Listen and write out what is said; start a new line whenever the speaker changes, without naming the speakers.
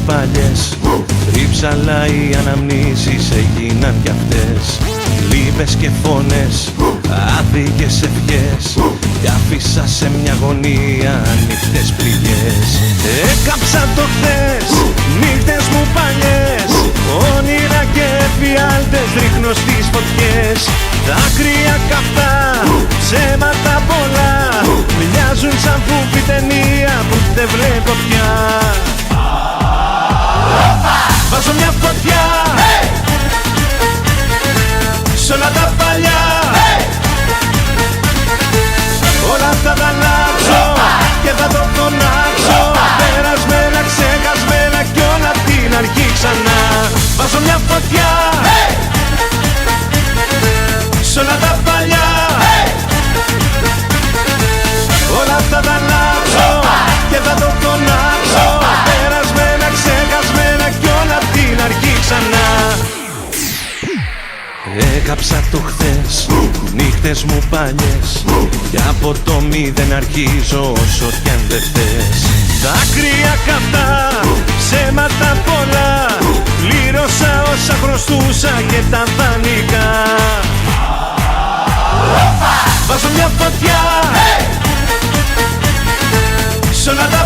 παλιές. Ρίψαλα οι αναμνήσεις έγιναν κι αυτές. Λύπες και φωνές, άδικες ευχές, κι άφησα σε μια γωνία ανοιχτές πληγές. Έκαψα το χθες, νύχτες μου παλιές, όνειρα και εφιάλτες ρίχνω στις φωτιές. Δάκρυα καυτά, ψέματα πολλά, μοιάζουν σαν φούφη ταινία που δεν βλέπω πια. Βάζω μια φωτιά σ' όλα τα παλιά, όλα αυτά θα αλλάξω και θα το φωνάξω. Περασμένα, ξεχασμένα κι όλα απ' την αρχή ξανά. Βάζω μια φωτιά σ' όλα τα παλιά, όλα αυτά θα αλλάξω και θα το φωνάξω. Περασμένα, ξεχασμένα κι όλα απ' την αρχή ξανά. Έκαψα το χθες, νύχτες μου παλιές, κι από το μηδέν αρχίζω όσο κι αν δεν θες. Δάκρυα καυτά, ψέματα πολλά, πλήρωσα όσα χρωστούσα και τα δανεικά. Βάζω μια φωτιά σ' όλα τα